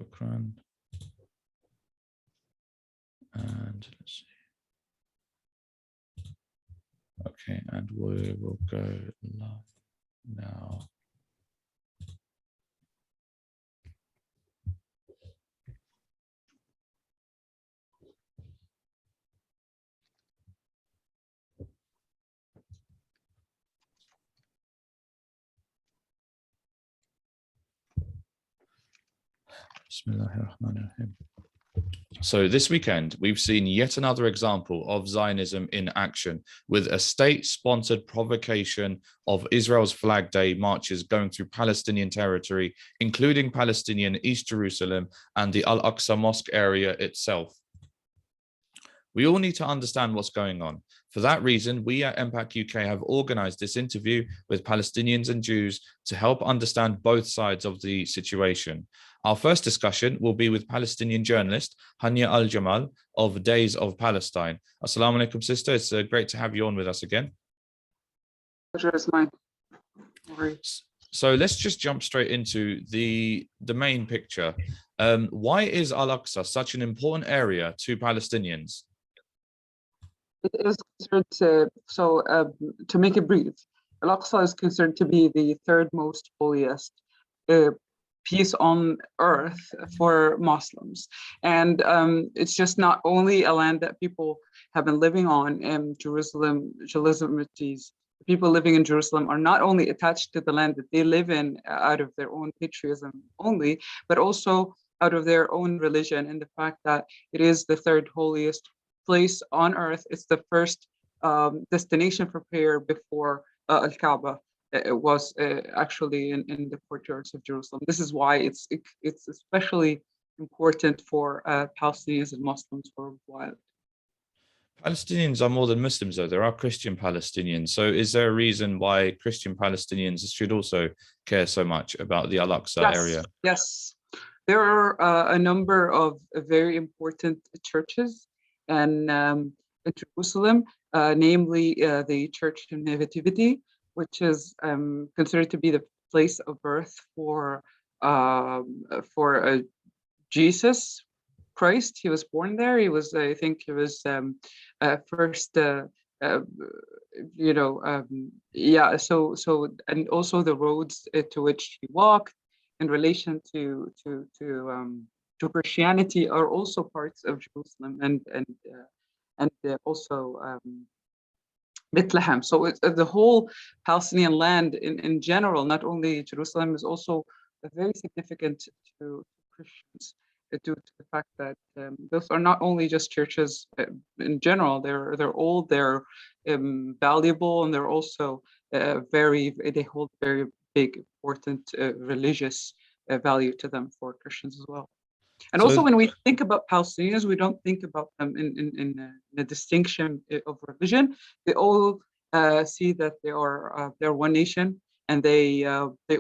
Shukran. And let's see. Okay, and we will go live now. Bismillahirrahmanirrahim. So this weekend, we've seen yet another example of Zionism in action, with a state-sponsored provocation of Israel's Flag Day marches going through Palestinian territory, including Palestinian East Jerusalem and the Al-Aqsa mosque area itself. We all need to understand what's going on. For that reason, we at Impact UK have organized this interview with Palestinians and Jews to help understand both sides of the situation. Our first discussion will be with Palestinian journalist Hanya Aljamal of Days of Palestine. Assalamu alaikum, sister. It's great to have you on with us again. Pleasure is mine. So let's just jump straight into the main picture. Why is Al-Aqsa such an important area to Palestinians? It is considered to make it brief, Al-Aqsa is considered to be the third most holiest piece on earth for Muslims. And it's just not only a land that people have been living on in Jerusalem. People living in Jerusalem are not only attached to the land that they live in out of their own patriotism only, but also out of their own religion, and the fact that it is the third holiest place on earth. It's the first destination for prayer before Al-Kaaba. It was actually in the courtyards of Jerusalem. This is why it's especially important for Palestinians and Muslims worldwide. Palestinians are more than Muslims, though. There are Christian Palestinians. So is there a reason why Christian Palestinians should also care so much about the Al-Aqsa area? Yes. There are a number of very important churches and in Jerusalem, namely the Church of Nativity, which is considered to be the place of birth for Jesus Christ. He was born there. He was, I think, he was first, So and also the roads to which he walked in relation to Christianity are also parts of Jerusalem and also Bethlehem. So it's the whole Palestinian land in general, not only Jerusalem, is also very significant to Christians due to the fact that those are not only just churches in general. They're old, they're valuable, and they're also they hold very big, important religious value to them for Christians as well. And also, when we think about Palestinians, we don't think about them in a distinction of religion. They all see that they're one nation, and they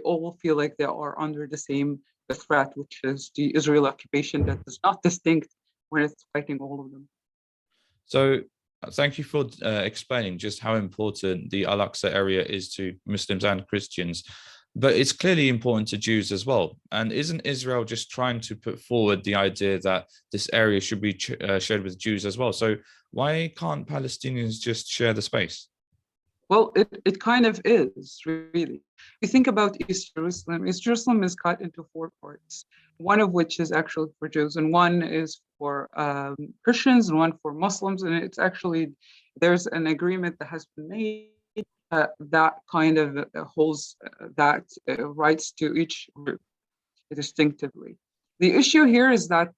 all feel like they are under the same threat, which is the Israeli occupation that is not distinct when it's fighting all of them. So thank you for explaining just how important the Al-Aqsa area is to Muslims and Christians. But it's clearly important to Jews as well. And isn't Israel just trying to put forward the idea that this area should be shared with Jews as well? So why can't Palestinians just share the space? Well, it kind of is, really. You think about East Jerusalem. East Jerusalem is cut into 4 parts, one of which is actually for Jews, and one is for Christians, and one for Muslims. And it's actually, there's an agreement that has been made that kind of holds that rights to each group distinctively. The issue here is that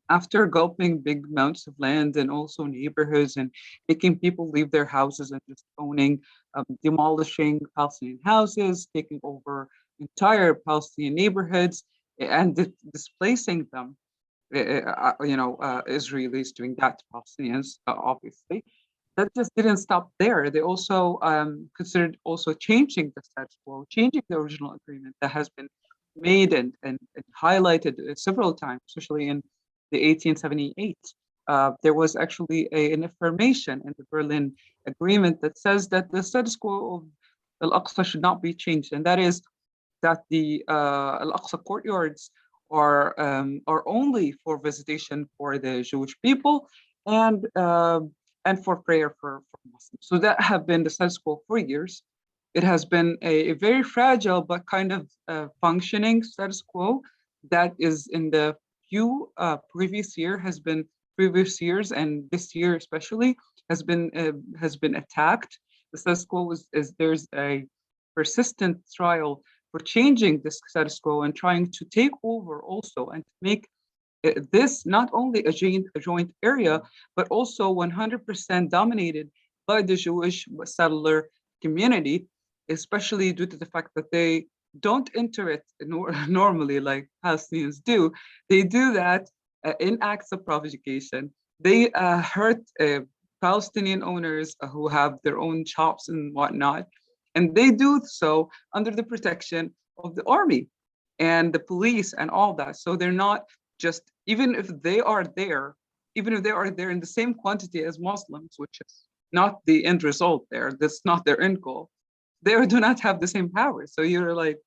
after gulping big amounts of land and also neighborhoods and making people leave their houses and just demolishing Palestinian houses, taking over entire Palestinian neighborhoods and displacing them, Israelis doing that to Palestinians, obviously. That just didn't stop there. They also considered also changing the status quo, changing the original agreement that has been made and highlighted several times, especially in the 1878. There was actually an affirmation in the Berlin Agreement that says that the status quo of Al-Aqsa should not be changed, and that is that the Al-Aqsa courtyards are only for visitation for the Jewish people and for prayer for Muslims. So that have been the status quo for years. It has been a very fragile but kind of functioning status quo that is in the few previous years and this year especially has been attacked. The status quo is there's a persistent trial for changing this status quo and trying to take over also and to make this not only a joint area, but also 100% dominated by the Jewish settler community, especially due to the fact that they don't enter it normally like Palestinians do. They do that in acts of provocation. They hurt Palestinian owners who have their own shops and whatnot, and they do so under the protection of the army and the police and all that. So they're not just, even if they are there in the same quantity as Muslims, which is not the end result there, that's not their end goal, they do not have the same power. So you're like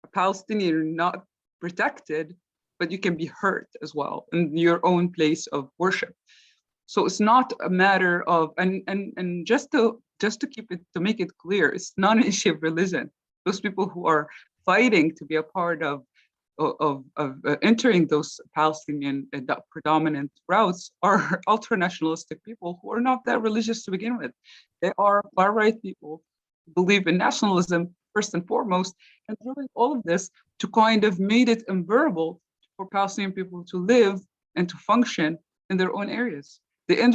a Palestinian, you're not protected, but you can be hurt as well in your own place of worship. So it's not a matter of, and just to make it clear, it's not an issue of religion. Those people who are fighting to be a part of entering those Palestinian predominant routes are ultra-nationalistic people who are not that religious to begin with. They are far-right people who believe in nationalism first and foremost, and doing all of this to kind of made it unbearable for Palestinian people to live and to function in their own areas. The end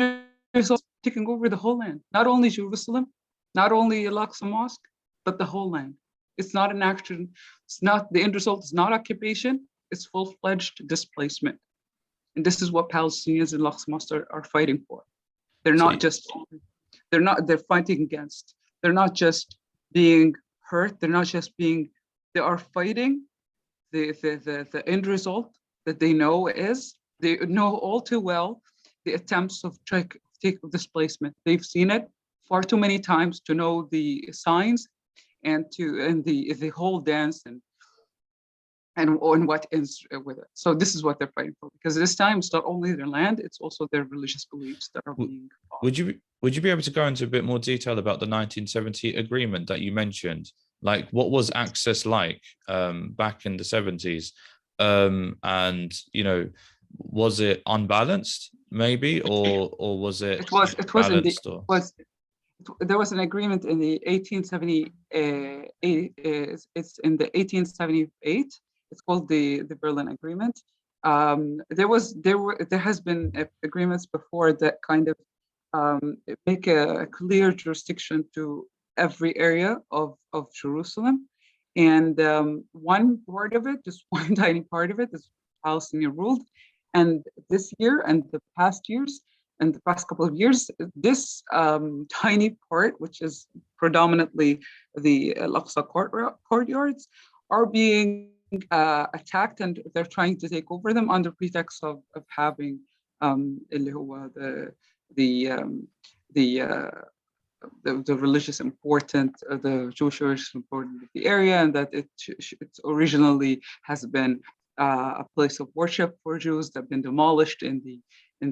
result is taking over the whole land, not only Jerusalem, not only Al-Aqsa Mosque, but the whole land. It's not an action. It's not, the end result is not occupation. It's full-fledged displacement. And this is what Palestinians in Al-Aqsa Mosque are fighting for. They're fighting against. They're not just being hurt. They're not just being, they are fighting the end result that they know they know all too well the attempts of displacement. They've seen it far too many times to know the signs and the whole dance and what ends with it. So this is what they're fighting for, because this time it's not only their land, it's also their religious beliefs that are being fought. Would you be able to go into a bit more detail about the 1970 agreement that you mentioned? Like, what was access like back in the 70s? And, you know, was it unbalanced maybe, or was it balanced? There was an agreement in the 1878. It's in the 1878. It's called the Berlin Agreement. There has been agreements before that kind of make a clear jurisdiction to every area of Jerusalem, and one part of it, just one tiny part of it, is Palestinian ruled. And this year and the past years, and the past couple of years, this tiny part, which is predominantly the Al-Aqsa courtyards, are being attacked, and they're trying to take over them under pretext of having the religious importance, the Jewish importance of the area, and that it originally has been a place of worship for Jews that have been demolished in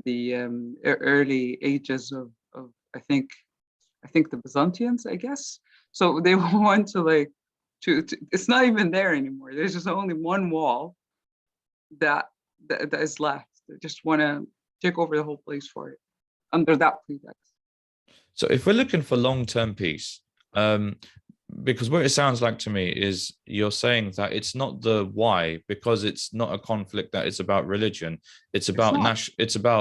the early ages of I think the Byzantines, I guess. So they want to it's not even there anymore. There's just only one wall that is left. They just want to take over the whole place for it under that pretext. So if we're looking for long-term peace, because what it sounds like to me is you're saying that it's not the why, because it's not a conflict that is about religion. It's about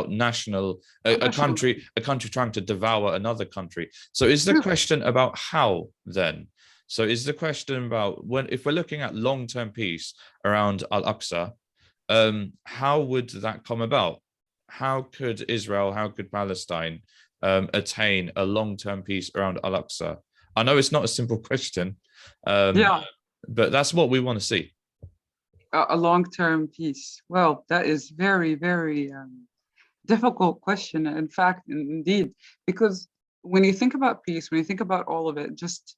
national, a country trying to devour another country. So is the question about how then? So is the question about if we're looking at long-term peace around Al-Aqsa, how would that come about? How could Israel, how could Palestine attain a long-term peace around Al-Aqsa? I know it's not a simple question, but that's what we want to see. A long-term peace. Well, that is very, very difficult question. In fact, indeed, because when you think about peace, when you think about all of it, just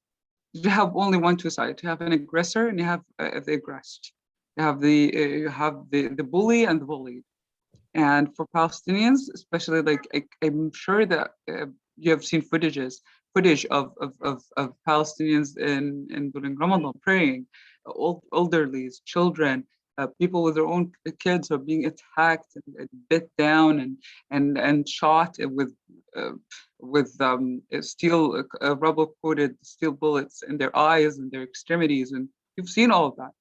you have only two sides. You have an aggressor and you have the aggressed. You have the bully and the bullied. And for Palestinians, especially, like I'm sure that you have seen footage of Palestinians in during Ramadan praying, elderlies, children, people with their own kids are being attacked and bit down and shot uh, with steel rubber coated steel bullets in their eyes and their extremities, and you've seen all of that.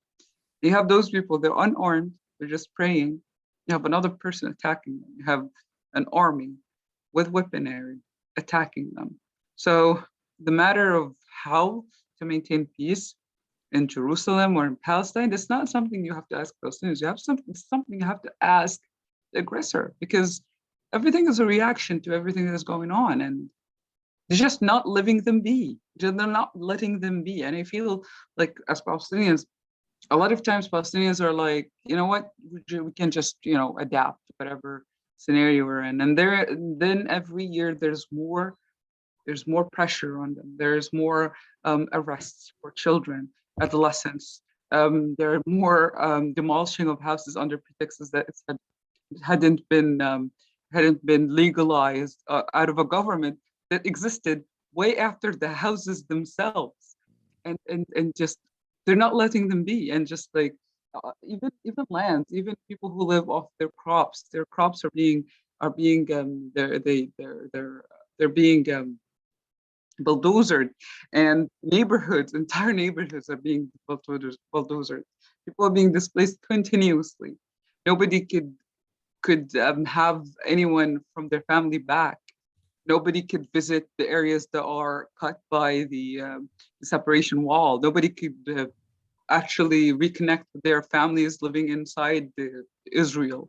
You have those people, they're unarmed, they're just praying. You have another person attacking them. You have an army with weaponry attacking them. So the matter of how to maintain peace in Jerusalem or in Palestine, it's not something you have to ask Palestinians. You have something you have to ask the aggressor, because everything is a reaction to everything that is going on, and they're just not letting them be. They're not letting them be. And I feel like as Palestinians, a lot of times Palestinians are like, you know what, we can just, adapt to whatever scenario we're in. And then every year there's more pressure on them. There's more arrests for children, adolescents. There are more demolishing of houses under pretexts that it hadn't been legalized out of a government that existed way after the houses themselves, and just they're not letting them be, and just like even lands, even people who live off their crops are being they're being bulldozered, and entire neighborhoods are being bulldozered. People are being displaced continuously. Nobody could have anyone from their family back. Nobody could visit the areas that are cut by the separation wall. Nobody could actually reconnect with their families living inside Israel.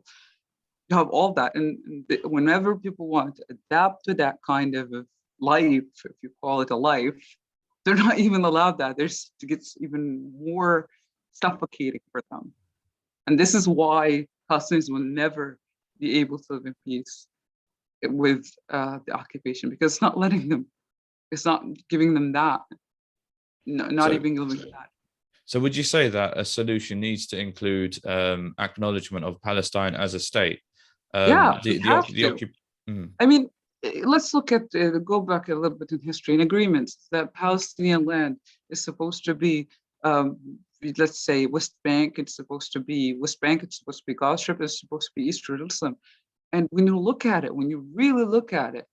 You have all that, and whenever people want to adapt to that kind of life, if you call it a life, they're not even allowed that. It gets even more suffocating for them, and this is why Palestinians will never be able to live in peace with the occupation, because it's not letting them. It's not giving them that. Not even giving them that. So would you say that a solution needs to include acknowledgement of Palestine as a state? Yeah, we have to. Mm. I mean, let's go back a little bit in history and agreements that Palestinian land is supposed to be, let's say, West Bank. It's supposed to be West Bank. It's supposed to be Gaza Strip. It's supposed to be East Jerusalem. And when you really look at it,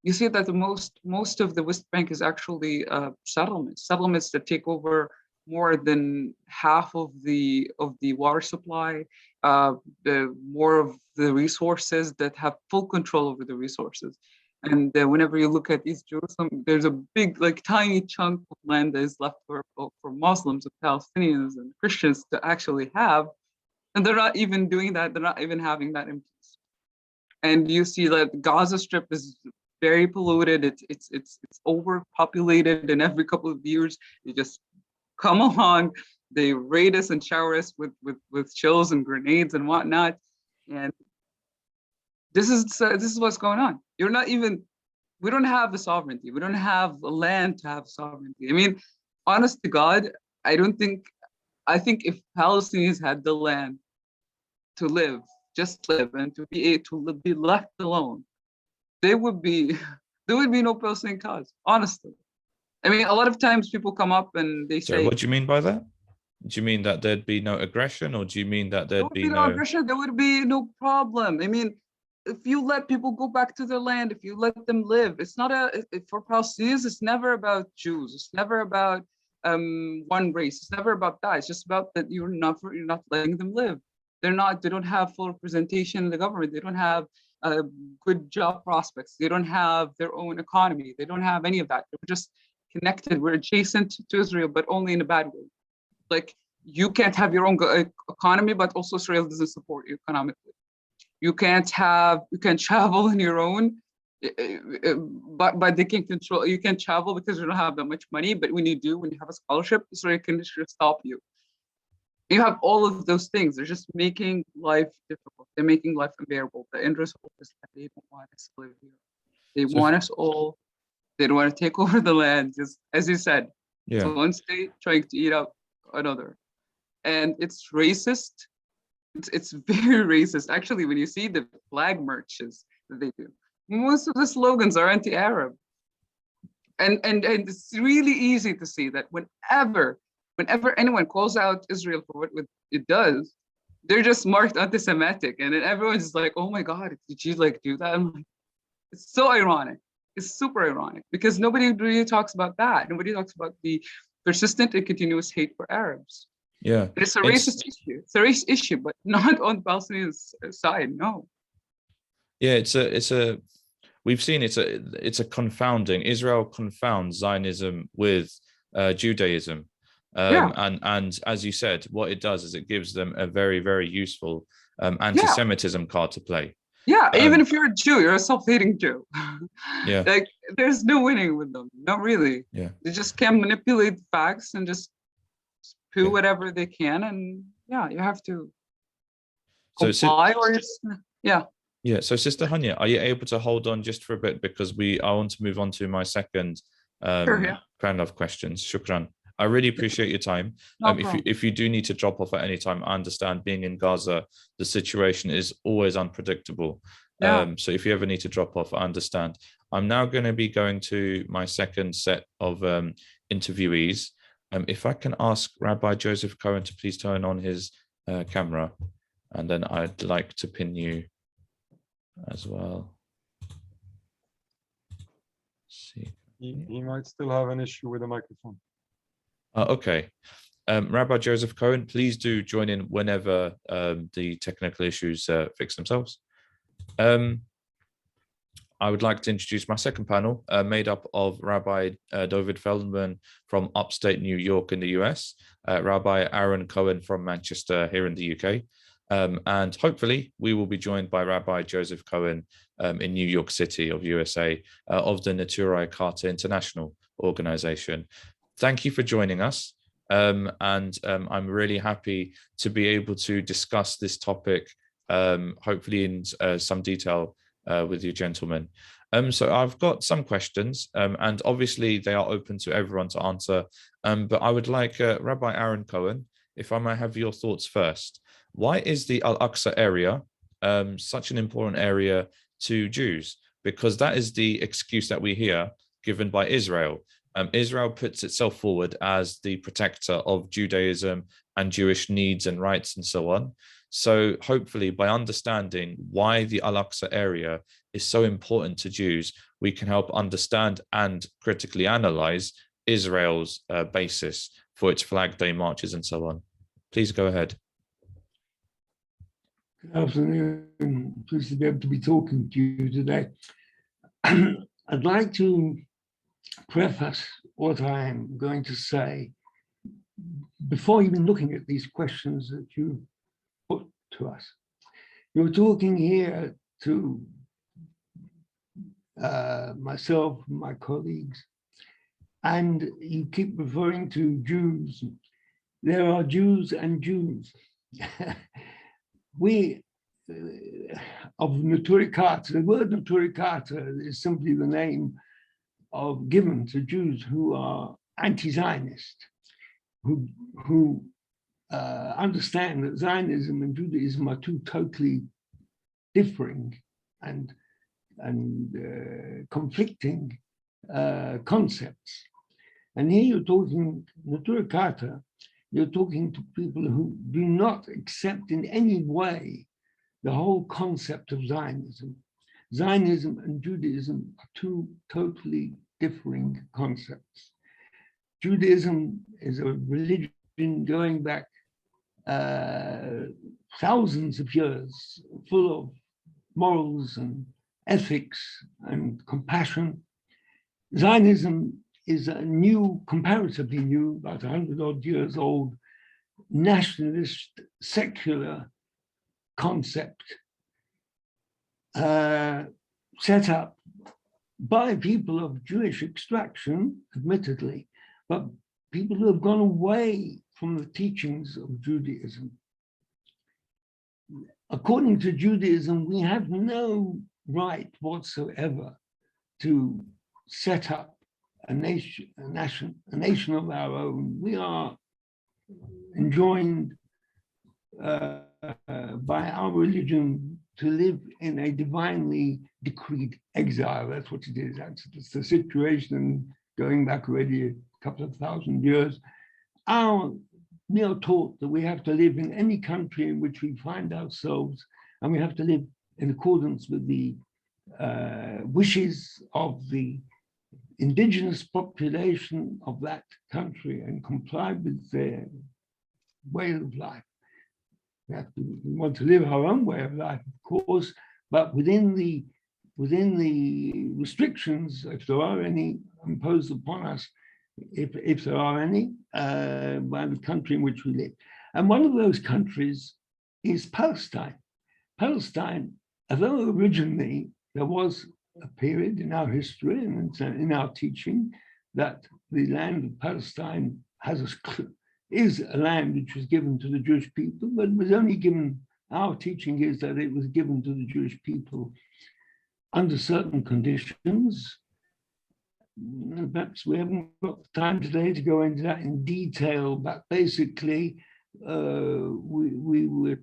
you see that the most of the West Bank is actually settlements that take over more than half of the water supply, the more of the resources, that have full control over the resources. And whenever you look at East Jerusalem, there's a big, like tiny chunk of land that is left for Muslims and Palestinians and Christians to actually have, and they're not even doing that. They're not even having that in peace. And you see that Gaza Strip is very polluted. It's overpopulated, and every couple of years you just come along, they raid us and shower us with chills and grenades and whatnot. And this is what's going on. We don't have the sovereignty. We don't have the land to have sovereignty. I mean, honest to God, I think if Palestinians had the land to live, just live, and to be left alone, there would be no Palestinian cause, honestly. I mean, a lot of times people come up and they say, what do you mean by that? Do you mean that there'd be no aggression, or do you mean that there'd be no aggression? There would be no problem. I mean, if you let people go back to their land, if you let them live, it's not for Palestinians, it's never about Jews. It's never about one race. It's never about that. It's just about that you're not letting them live. They don't have full representation in the government. They don't have good job prospects. They don't have their own economy. They don't have any of that. They're just connected. We're adjacent to Israel, but only in a bad way. Like, you can't have your own economy, but also Israel doesn't support you economically. You can't travel on your own, but they can control. You can't travel because you don't have that much money. But when you have a scholarship, Israel can just stop you. You have all of those things. They're just making life difficult. They're making life unbearable. The end result is that they don't want us to live here. They want us all. They don't want to take over the land. Just as you said, it's one state trying to eat up another. and it's racist. It's very racist. Actually, when you see the flag marches that they do, most of the slogans are anti-Arab. And it's really easy to see that whenever anyone calls out Israel for what it does, they're just marked anti-Semitic. And then everyone's just like, oh my God, did you like do that? I'm like, it's so ironic. It's super ironic because nobody really talks about that. Nobody talks about the persistent and continuous hate for Arabs. Yeah. And it's a racist issue. It's a race issue, but not on the Palestinian side, no. Yeah, we've seen it's a confounding. Israel confounds Zionism with Judaism. And as you said, what it does is it gives them a very, very useful anti-Semitism card to play. Yeah, even if you're a Jew, you're a self-hating Jew. Yeah. Like there's no winning with them. Not really. Yeah. They just can manipulate the facts and just do whatever they can. And you have to comply or just, yeah. Yeah. So Sister Hanya, are you able to hold on just for a bit? Because I want to move on to my second round of questions. Shukran. I really appreciate your time. If you do need to drop off at any time, I understand being in Gaza, the situation is always unpredictable. So if you ever need to drop off, I understand. I'm now going to be going to my second set of interviewees. If I can ask Rabbi Joseph Cohen to please turn on his camera, and then I'd like to pin you as well. Let's see. He might still have an issue with the microphone. Okay. Rabbi Joseph Cohen, please do join in whenever the technical issues fix themselves. I would like to introduce my second panel, made up of Rabbi Dovid Feldman from upstate New York in the US, Rabbi Ahron Cohen from Manchester here in the UK, and hopefully we will be joined by Rabbi Joseph Cohen in New York City of USA of the Neturei Karta International Organization. Thank you for joining us. I'm really happy to be able to discuss this topic, hopefully in some detail with you gentlemen. So I've got some questions, and obviously they are open to everyone to answer. But I would like Rabbi Ahron Cohen, if I may have your thoughts first. Why is the Al-Aqsa area such an important area to Jews? Because that is the excuse that we hear given by Israel. Israel puts itself forward as the protector of Judaism and Jewish needs and rights and so on. So hopefully by understanding why the Al-Aqsa area is so important to Jews, we can help understand and critically analyze Israel's basis for its Flag Day marches and so on. Please go ahead. Good afternoon. Pleased to be able to be talking to you today. I'd like to preface what I'm going to say before even looking at these questions that you put to us. You're talking here to myself, my colleagues, and you keep referring to Jews. There are Jews and Jews. We of Neturei Karta, the word Neturei Karta is simply the name given to Jews who are anti-Zionist, who understand that Zionism and Judaism are two totally differing and conflicting concepts. And here you're talking Neturei Karta, you're talking to people who do not accept in any way the whole concept of Zionism. Zionism and Judaism are two totally differing concepts. Judaism is a religion going back thousands of years, full of morals and ethics and compassion. Zionism is a new, comparatively new, about 100 odd years old, nationalist, secular concept set up by people of Jewish extraction, admittedly, but people who have gone away from the teachings of Judaism. According to Judaism, we have no right whatsoever to set up a nation of our own. We are enjoined by our religion to live in a divinely decreed exile. That's what it is. That's the situation going back already a couple of thousand years. We are taught that we have to live in any country in which we find ourselves, and we have to live in accordance with the wishes of the indigenous population of that country and comply with their way of life. We want to live our own way of life, of course, but within the restrictions, if there are any, imposed upon us, if there are any, by the country in which we live. And one of those countries is Palestine. Palestine, although originally there was a period in our history and in our teaching that the land of Palestine is a land which was given to the Jewish people, but it was only given, our teaching is that it was given to the Jewish people under certain conditions. Perhaps we haven't got time today to go into that in detail, but basically the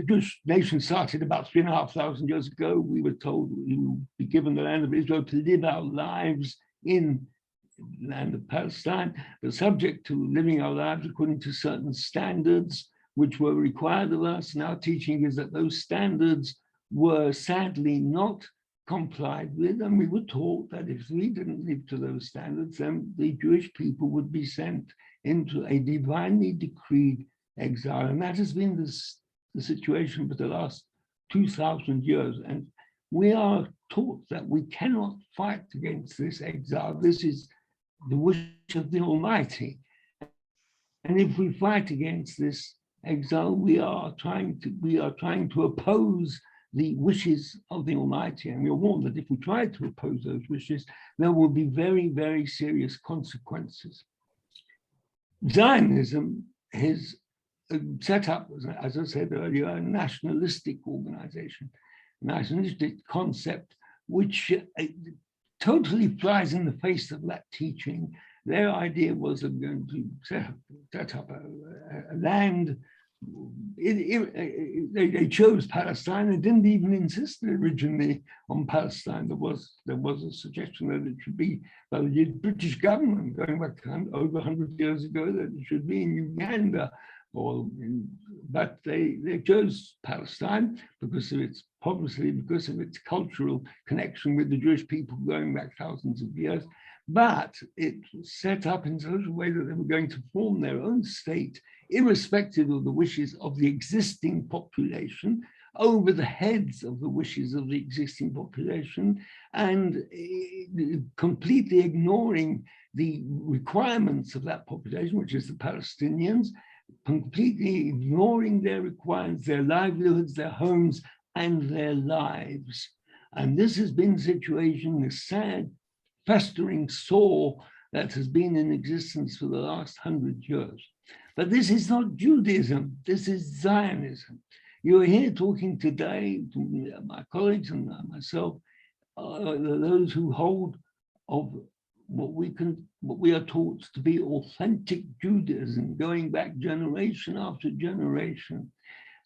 Jewish nation started about 3,500 years ago. We were told we would be given the land of Israel to live our lives in the land of Palestine, but subject to living our lives according to certain standards which were required of us. And our teaching is that those standards were sadly not complied with, and we were taught that if we didn't live to those standards, then the Jewish people would be sent into a divinely decreed exile. And that has been the situation for the last 2,000 years. And we are taught that we cannot fight against this exile. This is the wish of the Almighty. And if we fight against this exile, we are trying to oppose the wishes of the Almighty. And we are warned that if we try to oppose those wishes, there will be very, very serious consequences. Zionism is set up, as I said earlier, a nationalistic organization, a nationalistic concept, which totally flies in the face of that teaching. Their idea was of going to set up a land. They chose Palestine. They didn't even insist originally on Palestine. There was a suggestion that it should be by the British government going back over 100 years ago, that it should be in Uganda. But they chose Palestine because of its cultural connection with the Jewish people going back thousands of years. But it was set up in such a way that they were going to form their own state, irrespective of the wishes of the existing population, over the heads of the wishes of the existing population, and completely ignoring the requirements of that population, which is the Palestinians, completely ignoring their requirements, their livelihoods, their homes, and their lives. And this has been the situation, the sad, festering sore that has been in existence for the last 100 years. But this is not Judaism, this is Zionism. You're here talking today to my colleagues and myself, those who hold of what we are taught to be authentic Judaism, going back generation after generation.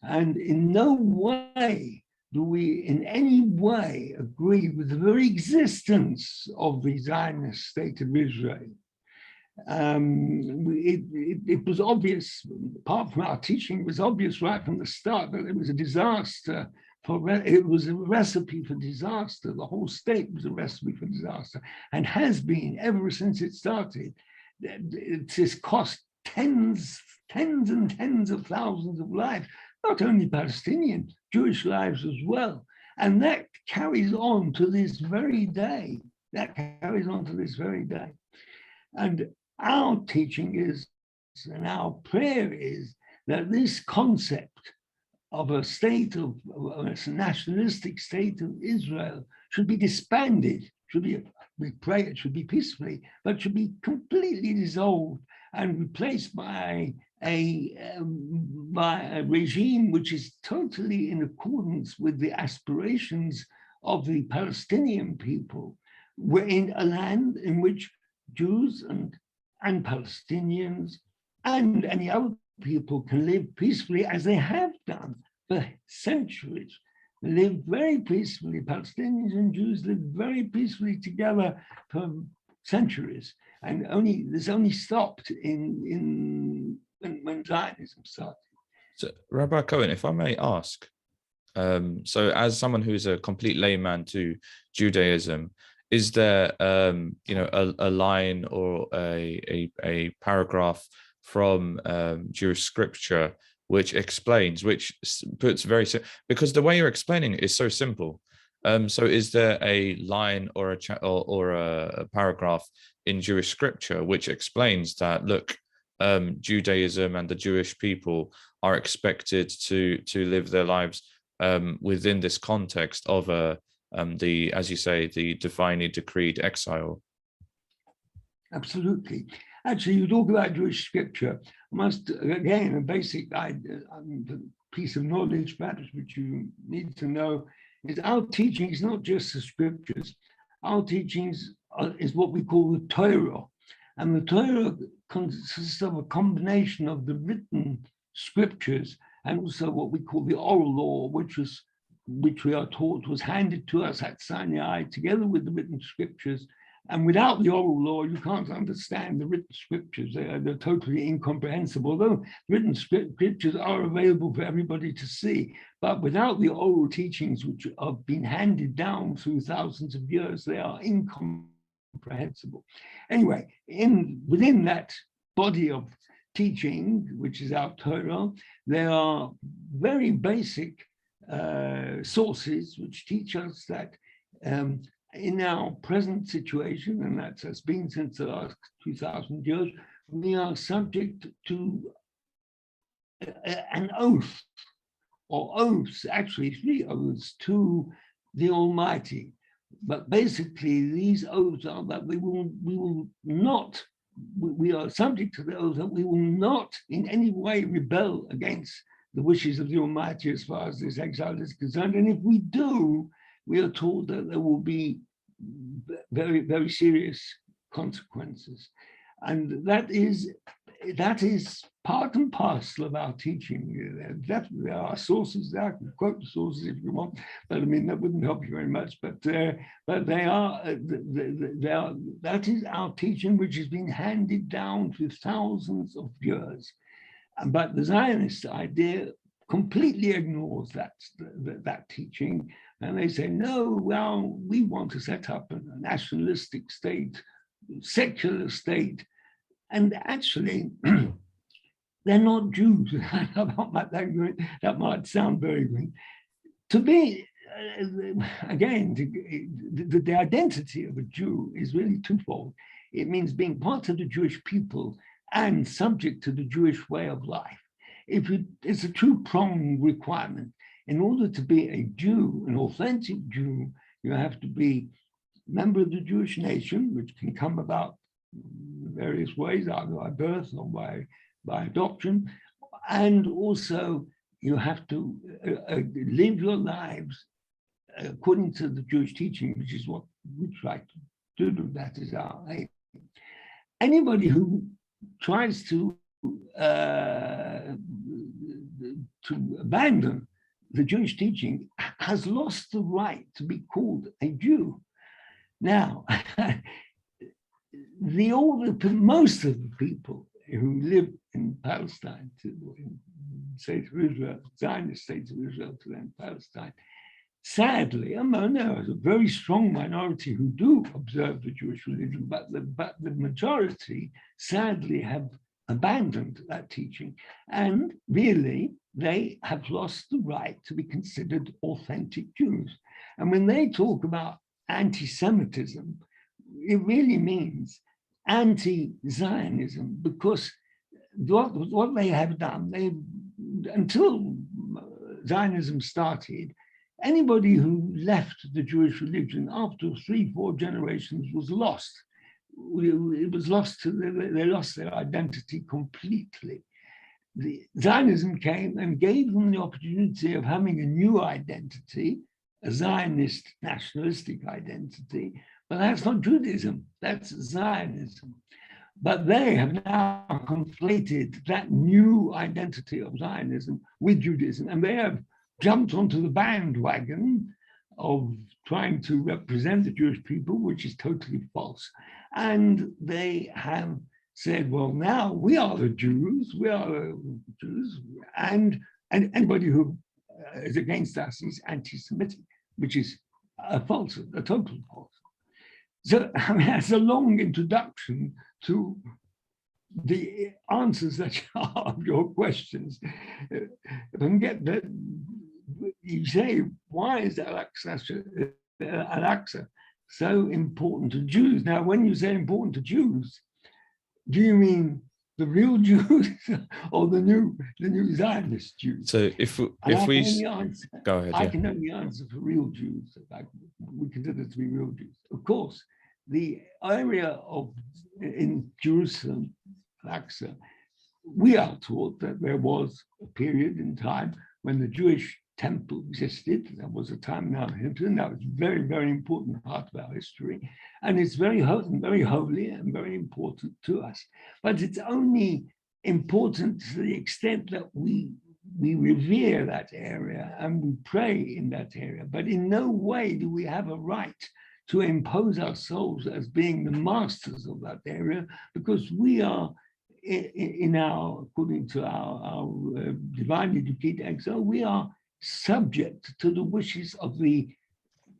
And in no way do we in any way agree with the very existence of the Zionist state of Israel. It was obvious, apart from our teaching, it was obvious right from the start that it was a disaster. It was a recipe for disaster. The whole state was a recipe for disaster, and has been ever since it started. It has cost tens and tens of thousands of lives, not only Palestinian, Jewish lives as well. And that carries on to this very day. And our teaching is, and our prayer is, that this concept of a state of a nationalistic state of Israel should be disbanded. We pray it should be peacefully, but should be completely dissolved and replaced by a regime which is totally in accordance with the aspirations of the Palestinian people. We're in a land in which Jews and Palestinians and any other people can live peacefully as they have done for centuries. They live very peacefully. Palestinians and Jews live very peacefully together for centuries, and this only stopped when Zionism started. So, Rabbi Cohen, if I may ask, so as someone who's a complete layman to Judaism, is there a line or a paragraph from Jewish scripture which explains, which puts very, because the way you're explaining it is so simple. So is there a line or a paragraph in Jewish scripture which explains that, look, Judaism and the Jewish people are expected to live their lives within this context of as you say, the divinely decreed exile? Absolutely. Actually, you talk about Jewish scripture. Again, a basic piece of knowledge, perhaps, which you need to know, is our teaching is not just the scriptures. Our teachings is what we call the Torah. And the Torah consists of a combination of the written scriptures and also what we call the oral law, which we are taught was handed to us at Sinai together with the written scriptures. And without the oral law, you can't understand the written scriptures. They're totally incomprehensible, although written scriptures are available for everybody to see. But without the oral teachings, which have been handed down through thousands of years, they are incomprehensible. Anyway, within that body of teaching, which is our Torah, there are very basic sources which teach us that in our present situation, and that has been since the last 2,000 years, we are subject to an oath, or oaths, actually 3 oaths to the Almighty. But basically, these oaths are that we are subject to the oath that we will not in any way rebel against the wishes of the Almighty as far as this exile is concerned. And if we do, we are told that there will be very, very serious consequences. And that is part and parcel of our teaching. Definitely there are sources there. I can quote the sources if you want, but I mean, that wouldn't help you very much. But they are, that is our teaching, which has been handed down through thousands of years. But the Zionist idea completely ignores that teaching. And they say, no, well, we want to set up a nationalistic state, secular state. And actually, they're not Jews. That might sound very good. To me, again, the identity of a Jew is really twofold. It means being part of the Jewish people and subject to the Jewish way of life. It's a two-pronged requirement. In order to be a Jew, an authentic Jew, you have to be a member of the Jewish nation, which can come about various ways, either by birth or by adoption. And also, you have to live your lives according to the Jewish teaching, which is what we try to do. That is our aim. Anybody who tries to abandon the Jewish teaching has lost the right to be called a Jew. Now, most of the people who live in Palestine, in State of Israel, Zionist State of Israel to then Palestine, sadly, there is a very strong minority who do observe the Jewish religion, but the majority sadly have abandoned that teaching. And really, they have lost the right to be considered authentic Jews. And when they talk about anti-Semitism, it really means anti-Zionism, because what they have done, until Zionism started, anybody who left the Jewish religion after 3-4 generations was lost. It was lost. They lost their identity completely. Zionism came and gave them the opportunity of having a new identity, a Zionist nationalistic identity, but that's not Judaism, that's Zionism. But they have now conflated that new identity of Zionism with Judaism, and they have jumped onto the bandwagon of trying to represent the Jewish people, which is totally false. And they have said, well, now we are the Jews, and anybody who is against us is anti-Semitic, which is a falsehood, a total falsehood. So I mean, that's a long introduction to the answers that are your questions. If I can get that, you say, why is Al-Aqsa so important to Jews? Now, when you say important to Jews, do you mean the real Jews or the new Zionist Jews? So if we go ahead, I can only answer for real Jews. We consider to be real Jews. Of course, the area in Jerusalem, Al-Aqsa, we are taught that there was a period in time when the Jewish temple existed. There was a time now in history, and that was a very, very important part of our history. And it's very holy and very important to us. But it's only important to the extent that we revere that area and we pray in that area. But in no way do we have a right to impose ourselves as being the masters of that area, because we are according to our divinely decreed exile, we are subject to the wishes of the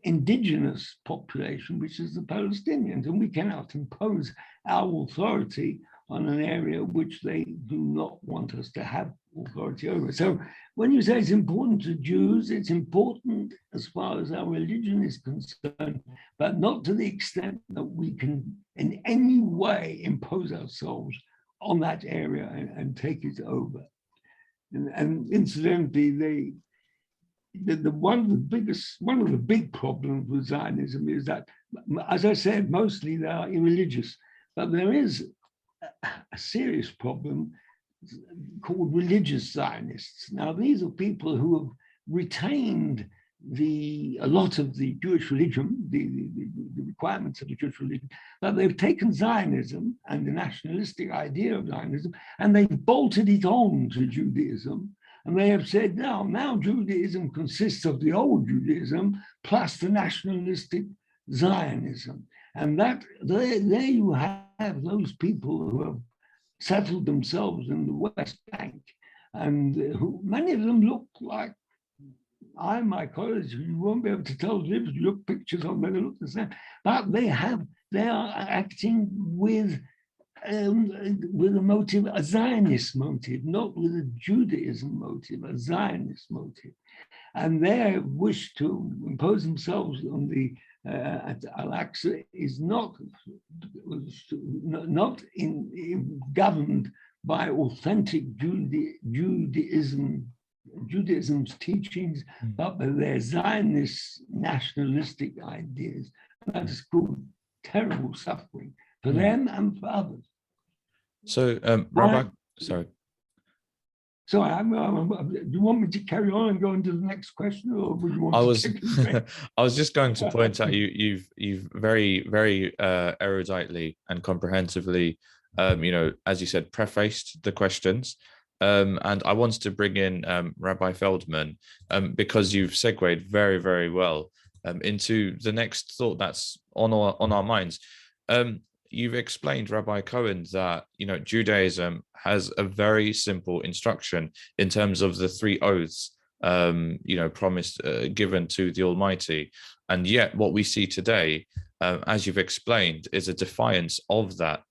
indigenous population, which is the Palestinians, and we cannot impose our authority on an area which they do not want us to have authority over. So when you say it's important to Jews, it's important as far as our religion is concerned, but not to the extent that we can in any way impose ourselves on that area and take it over. And incidentally, one of the big problems with Zionism is that, as I said, mostly they are irreligious, but there is a serious problem called religious Zionists. Now, these are people who have retained a lot of the Jewish religion, the requirements of the Jewish religion, but they've taken Zionism and the nationalistic idea of Zionism, and they've bolted it on to Judaism. And they have said, now Judaism consists of the old Judaism plus the nationalistic Zionism. And that there you have those people who have settled themselves in the West Bank, and who many of them look like my colleagues. You won't be able to tell the difference. You look pictures of them, they look the same. But they are acting with a motive, a Zionist motive, not with a Judaism motive, a Zionist motive. And their wish to impose themselves on the Al-Aqsa is not governed by authentic Judaism's teachings, but by their Zionist nationalistic ideas. That is called terrible suffering for them and for others. So, Rabbi, sorry. So, do you want me to carry on and go into the next question, or would you want I was just going to point out you've very, very eruditely and comprehensively, as you said, prefaced the questions. And I wanted to bring in Rabbi Feldman because you've segued very, very well into the next thought that's on our minds. You've explained, Rabbi Cohen, that Judaism has a very simple instruction in terms of the three oaths, promised, given to the Almighty, and yet what we see today, as you've explained, is a defiance of that.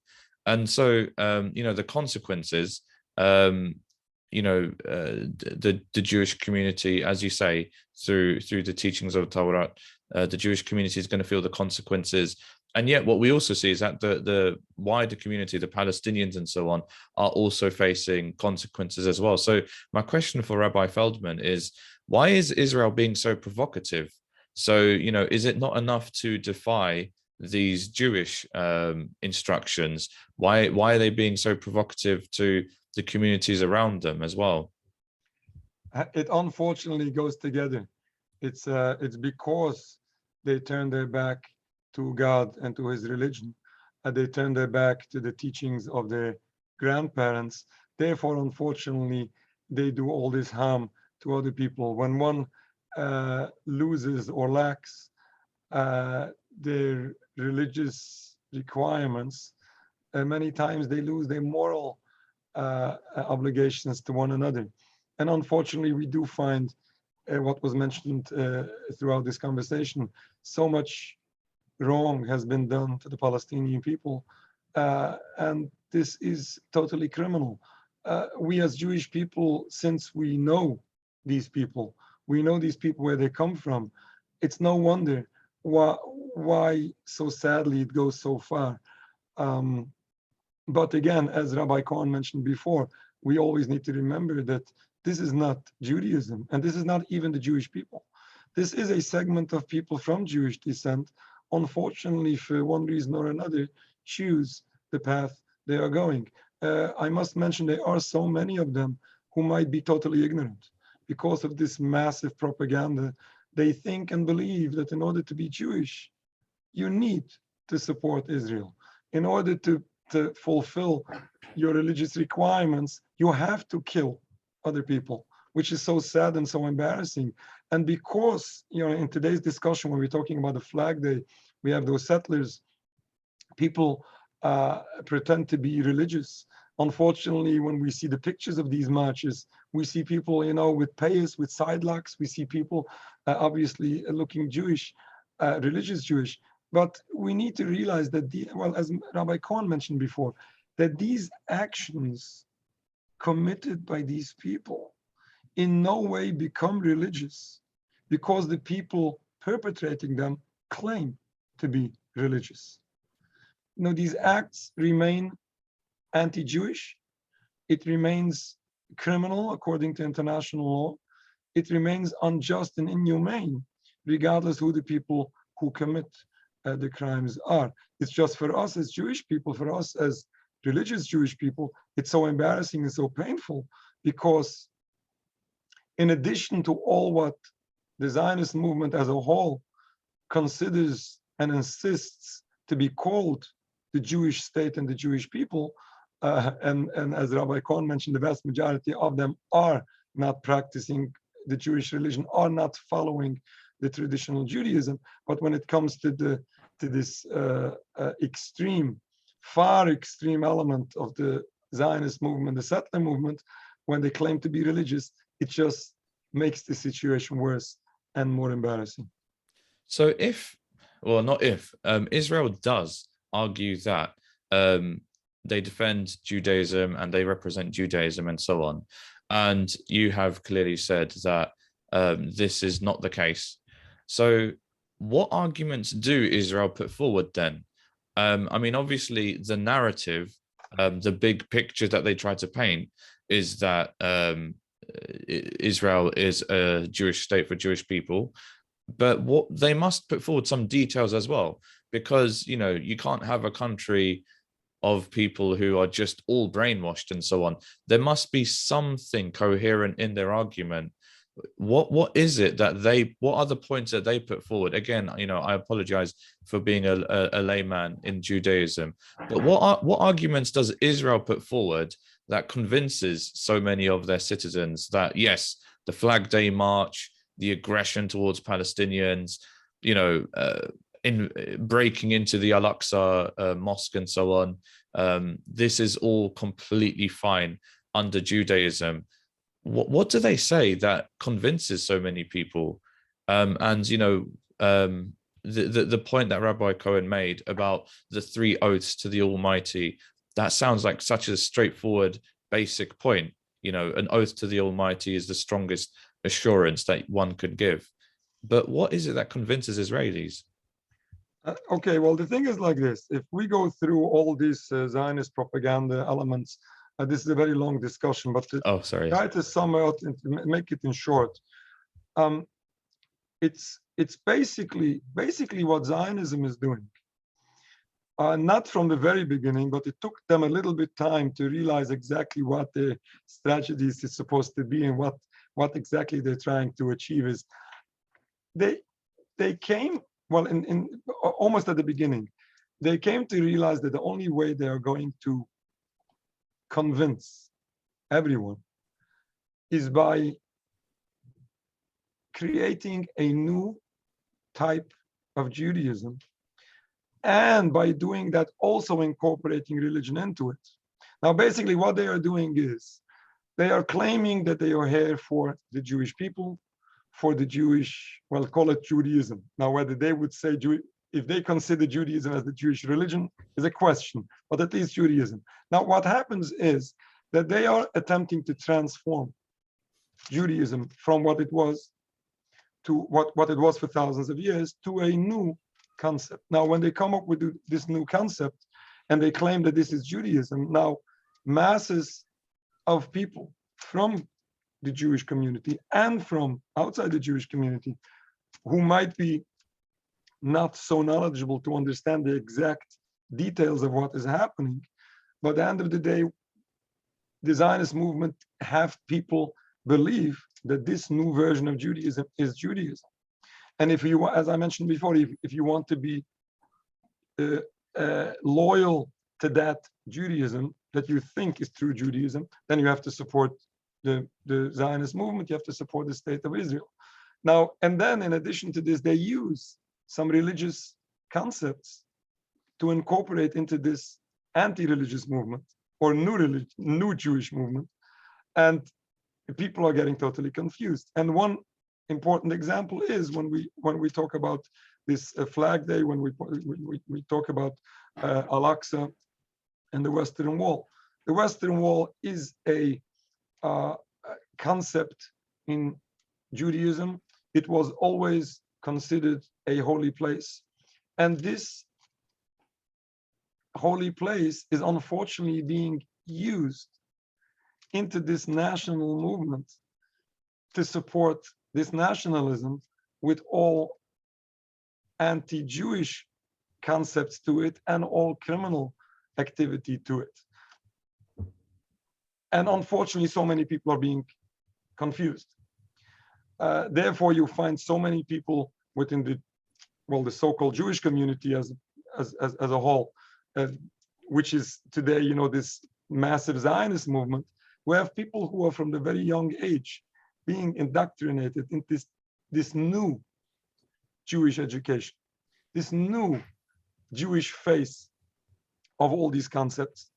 And so, the consequences, the Jewish community, as you say, through the teachings of Torah, the Jewish community is going to feel the consequences. And yet what we also see is that the wider community, the Palestinians and so on, are also facing consequences as well. So my question for Rabbi Feldman is, why is Israel being so provocative? So, is it not enough to defy these Jewish instructions? Why are they being so provocative to the communities around them as well? It unfortunately goes together. It's because they turn their back to God and to his religion, they turn their back to the teachings of their grandparents. Therefore, unfortunately, they do all this harm to other people. When one loses or lacks their religious requirements, many times they lose their moral obligations to one another. And unfortunately, we do find what was mentioned throughout this conversation, so much wrong has been done to the Palestinian people, and this is totally criminal. We as Jewish people, since we know these people where they come from, it's no wonder why so sadly it goes so far. But again, as Rabbi Cohen mentioned before, we always need to remember that this is not Judaism, and this is not even the Jewish people. This is a segment of people from Jewish descent, unfortunately, for one reason or another, choose the path they are going. I must mention there are so many of them who might be totally ignorant. Because of this massive propaganda, they think and believe that in order to be Jewish, you need to support Israel. In order to fulfill your religious requirements, you have to kill other people, which is so sad and so embarrassing. And because, in today's discussion, when we're talking about the Flag Day, we have those settlers, people pretend to be religious. Unfortunately, when we see the pictures of these marches, we see people, with payas, with side locks. We see people obviously looking Jewish, religious Jewish. But we need to realize that, as Rabbi Cohen mentioned before, that these actions committed by these people in no way become religious because the people perpetrating them claim to be religious. These acts remain anti-Jewish. It remains criminal according to international law. It remains unjust and inhumane, regardless who the people who commit the crimes are. It's just for us as Jewish people, for us as religious Jewish people, it's so embarrassing and so painful because in addition to all what the Zionist movement as a whole considers and insists to be called the Jewish state and the Jewish people, and as Rabbi Cohen mentioned, the vast majority of them are not practicing the Jewish religion, are not following the traditional Judaism. But when it comes to this far extreme element of the Zionist movement, the settler movement, when they claim to be religious, it just makes the situation worse and more embarrassing. So Israel does argue that they defend Judaism and they represent Judaism and so on. And you have clearly said that this is not the case. So what arguments do Israel put forward then? Obviously the narrative, the big picture that they try to paint is that Israel is a Jewish state for Jewish people. But what they must put forward some details as well, because you can't have a country of people who are just all brainwashed and so on. There must be something coherent in their argument. What is it that what are the points that they put forward? Again, I apologize for being a layman in Judaism, but what arguments does Israel put forward that convinces so many of their citizens that yes, the Flag Day march, the aggression towards Palestinians, in breaking into the Al-Aqsa mosque and so on, this is all completely fine under Judaism? What do they say that convinces so many people? The point that Rabbi Cohen made about the 3 oaths to the Almighty, that sounds like such a straightforward, basic point. An oath to the Almighty is the strongest assurance that one could give. But what is it that convinces Israelis? Okay, well, the thing is like this. If we go through all these Zionist propaganda elements, this is a very long discussion, but try to sum out and make it in short. It's basically what Zionism is doing. Not from the very beginning, but it took them a little bit time to realize exactly what their strategies is supposed to be and what exactly they're trying to achieve is. They came, well, in almost at the beginning, they came to realize that the only way they are going to convince everyone is by creating a new type of Judaism, and by doing that also incorporating religion into it. Now, basically what they are doing is they are claiming that they are here for the Jewish people, for the Jewish, well, call it Judaism. Now, whether they would say, if they consider Judaism as the Jewish religion is a question, but at least Judaism. Now, what happens is that they are attempting to transform Judaism from what it was to what it was for thousands of years to a new concept. Now, when they come up with this new concept and they claim that this is Judaism, now masses of people from the Jewish community and from outside the Jewish community who might be not so knowledgeable to understand the exact details of what is happening, but at the end of the day, the Zionist movement have people believe that this new version of Judaism is Judaism. And if you, as I mentioned before, if you want to be loyal to that Judaism that you think is true Judaism, then you have to support the Zionist movement, you have to support the state of Israel. Now, and then in addition to this, they use some religious concepts to incorporate into this anti-religious movement or new Jewish movement. And people are getting totally confused. And one important example is when we talk about this Flag Day, when we talk about Al-Aqsa and the Western Wall. The Western Wall is a concept in Judaism. It was always considered a holy place. And this holy place is unfortunately being used into this national movement to support this nationalism with all anti-Jewish concepts to it and all criminal activity to it. And unfortunately, so many people are being confused. Therefore, you find so many people within the so-called Jewish community as a whole, which is today, this massive Zionist movement. We have people who are from the very young age being indoctrinated into this new Jewish education, this new Jewish face of all these concepts.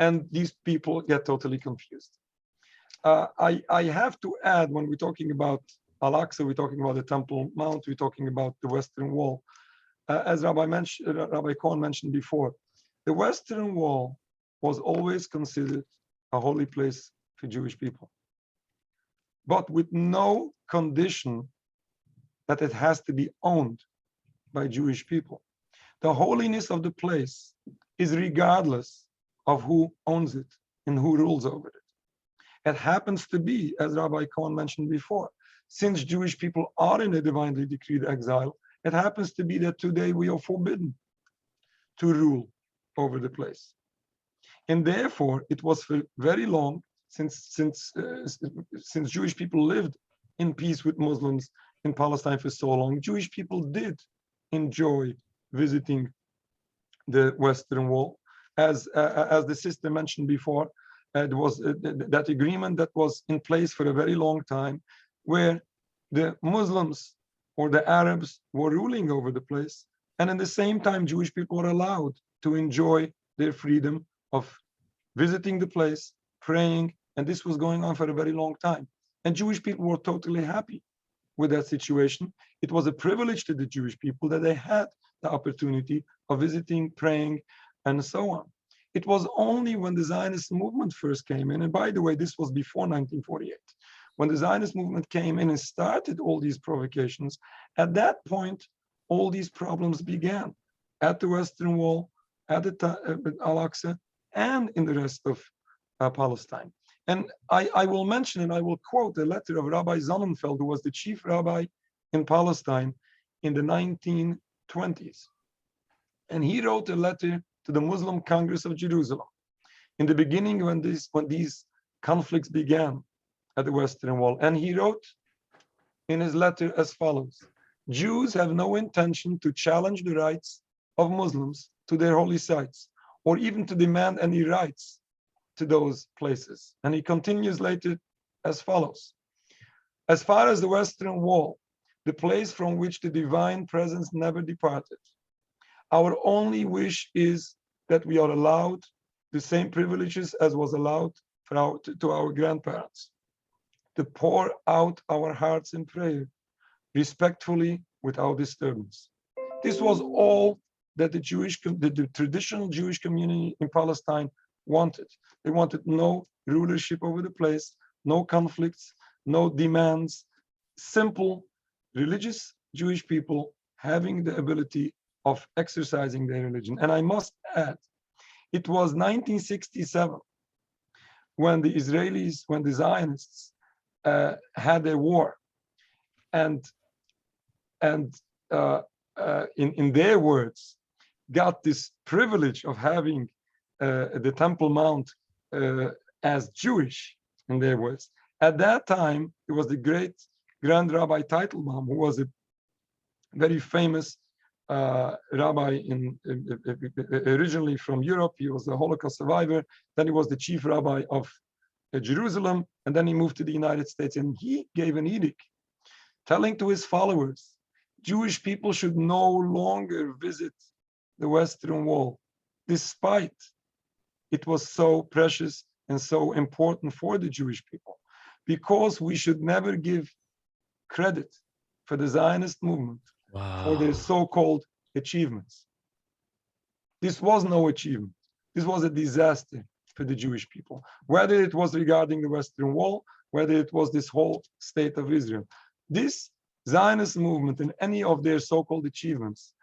And these people get totally confused. I have to add, when we're talking about Al-Aqsa, we're talking about the Temple Mount, we're talking about the Western Wall. As Rabbi Cohen mentioned before, the Western Wall was always considered a holy place for Jewish people, but with no condition that it has to be owned by Jewish people. The holiness of the place is regardless of who owns it and who rules over it. It happens to be, as Rabbi Cohen mentioned before, since Jewish people are in a divinely decreed exile, it happens to be that today we are forbidden to rule over the place. And therefore, it was for very long, since Jewish people lived in peace with Muslims in Palestine for so long, Jewish people did enjoy visiting the Western Wall. As the sister mentioned before, there was that agreement that was in place for a very long time, where the Muslims or the Arabs were ruling over the place, and at the same time, Jewish people were allowed to enjoy their freedom of visiting the place, praying, and this was going on for a very long time. And Jewish people were totally happy with that situation. It was a privilege to the Jewish people that they had the opportunity of visiting, praying, and so on. It was only when the Zionist movement first came in, and by the way, this was before 1948, when the Zionist movement came in and started all these provocations, at that point, all these problems began at the Western Wall, at Al-Aqsa, and in the rest of Palestine. And I will mention and I will quote a letter of Rabbi Sonnenfeld, who was the chief rabbi in Palestine in the 1920s. And he wrote a letter to the Muslim Congress of Jerusalem in the beginning when these conflicts began at the Western Wall. And he wrote in his letter as follows: Jews have no intention to challenge the rights of Muslims to their holy sites, or even to demand any rights to those places. And he continues later as follows. As far as the Western Wall, the place from which the divine presence never departed, our only wish is that we are allowed the same privileges as was allowed to our grandparents, to pour out our hearts in prayer, respectfully, without disturbance. This was all that the traditional Jewish community in Palestine wanted. They wanted no rulership over the place, no conflicts, no demands, simple religious Jewish people having the ability of exercising their religion. And I must add, it was 1967 when the Israelis, when the Zionists had their war, and in their words, got this privilege of having the Temple Mount as Jewish, in their words. At that time, it was the great Grand Rabbi Teitelbaum, who was a very famous rabbi originally from Europe. He was a Holocaust survivor. Then he was the chief rabbi of Jerusalem, and then he moved to the United States, and he gave an edict telling to his followers, Jewish people should no longer visit the Western Wall, despite it was so precious and so important for the Jewish people, because we should never give credit for the Zionist movement for their so-called achievements. This was no achievement. This was a disaster for the Jewish people, whether it was regarding the Western Wall, whether it was this whole state of Israel. This Zionist movement and any of their so-called achievements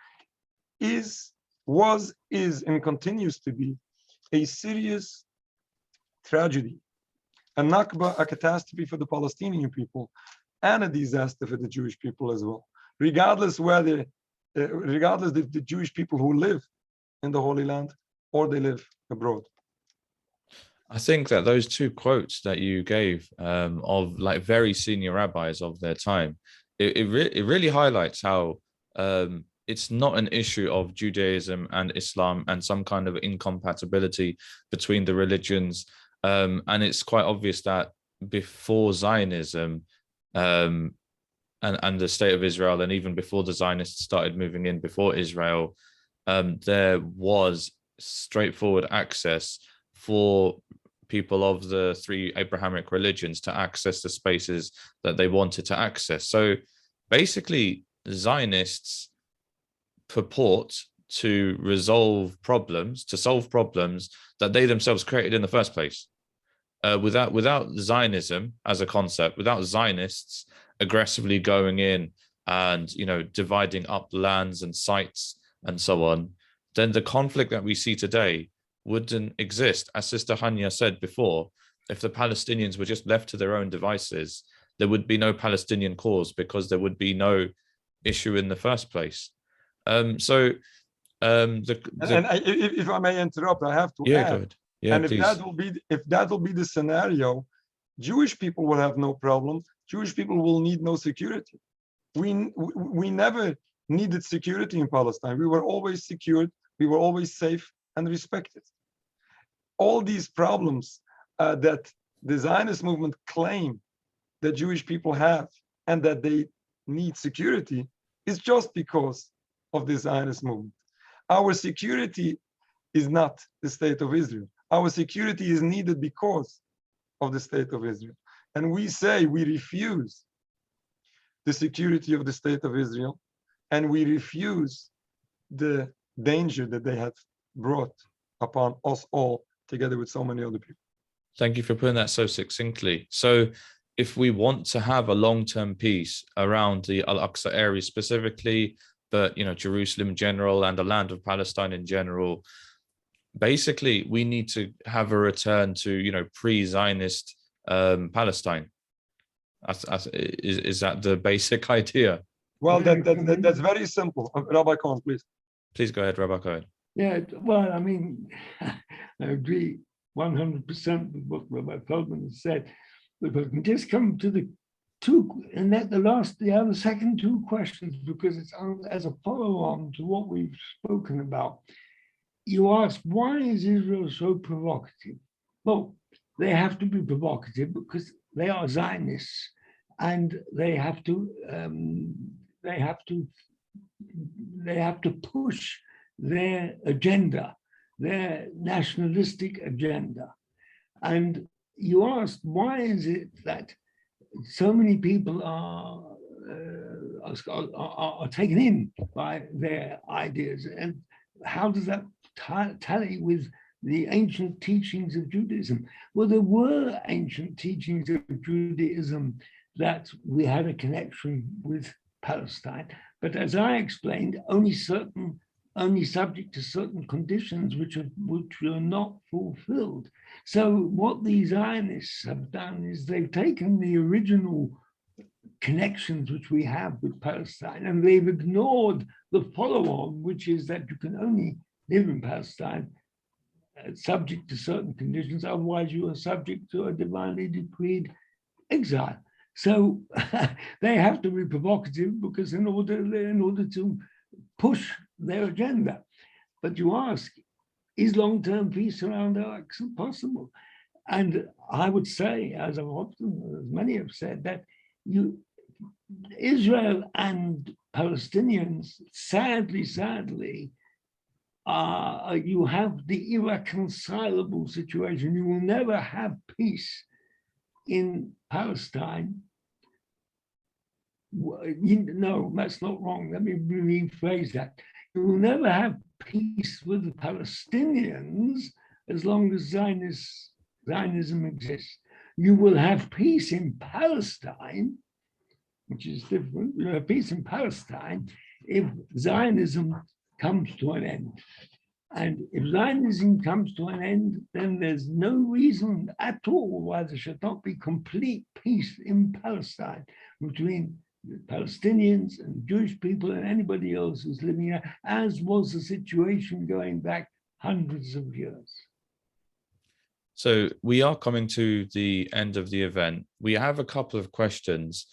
was, and continues to be a serious tragedy, a Nakba, a catastrophe for the Palestinian people, and a disaster for the Jewish people as well. Regardless the Jewish people who live in the Holy Land or they live abroad. I think that those two quotes that you gave of like very senior rabbis of their time, it really highlights how it's not an issue of Judaism and Islam and some kind of incompatibility between the religions. And it's quite obvious that before Zionism and the state of Israel, and even before the Zionists started moving in before Israel, there was straightforward access for people of the three Abrahamic religions to access the spaces that they wanted to access. So basically, Zionists purport to solve problems that they themselves created in the first place. Without Zionism as a concept, without Zionists aggressively going in and dividing up lands and sites and so on, then the conflict that we see today wouldn't exist. As Sister Hanya said before, if the Palestinians were just left to their own devices, there would be no Palestinian cause because there would be no issue in the first place. If I may interrupt, I have to add. Go ahead. Yeah, and please. if that will be the scenario, Jewish people will have no problem. Jewish people will need no security. We never needed security in Palestine. We were always secured. We were always safe and respected. All these problems that the Zionist movement claim that Jewish people have and that they need security is just because of the Zionist movement. Our security is not the state of Israel. Our security is needed because of the state of Israel. And we say we refuse the security of the state of Israel, and we refuse the danger that they have brought upon us all, together with so many other people. Thank you for putting that so succinctly. So if we want to have a long-term peace around the Al-Aqsa area specifically, but Jerusalem in general and the land of Palestine in general, basically we need to have a return to pre-Zionist Palestine. Is that the basic idea? Well, that's very simple. Rabbi Cohen, please. Please go ahead, Rabbi Cohen. Yeah, well, I mean, I agree 100% with what Rabbi Feldman has said. But if I can just come to the second two questions, because it's as a follow-on to what we've spoken about. you ask, why is Israel so provocative? Well, they have to be provocative because they are Zionists, and they have to push their agenda, their nationalistic agenda. And you ask, why is it that so many people are taken in by their ideas, and how does that tally with the ancient teachings of Judaism? Well, there were ancient teachings of Judaism that we had a connection with Palestine, but as I explained, only subject to certain conditions which are not fulfilled. So what these Zionists have done is they've taken the original connections which we have with Palestine, and they've ignored the follow-on, which is that you can only live in Palestine subject to certain conditions, otherwise you are subject to a divinely decreed exile. So they have to be provocative because in order to push their agenda. But you ask, is long-term peace around Al-Aqsa possible? And I would say, as many have said, that Israel and Palestinians, sadly, you have the irreconcilable situation. You will never have peace in Palestine. No, that's not wrong. Let me rephrase that. You will never have peace with the Palestinians as long as Zionism exists. You will have peace in Palestine, which is different. You will have peace in Palestine if Zionism comes to an end. And if Zionism comes to an end, then there's no reason at all why there should not be complete peace in Palestine between the Palestinians and Jewish people and anybody else who's living there, as was the situation going back hundreds of years. So we are coming to the end of the event. We have a couple of questions.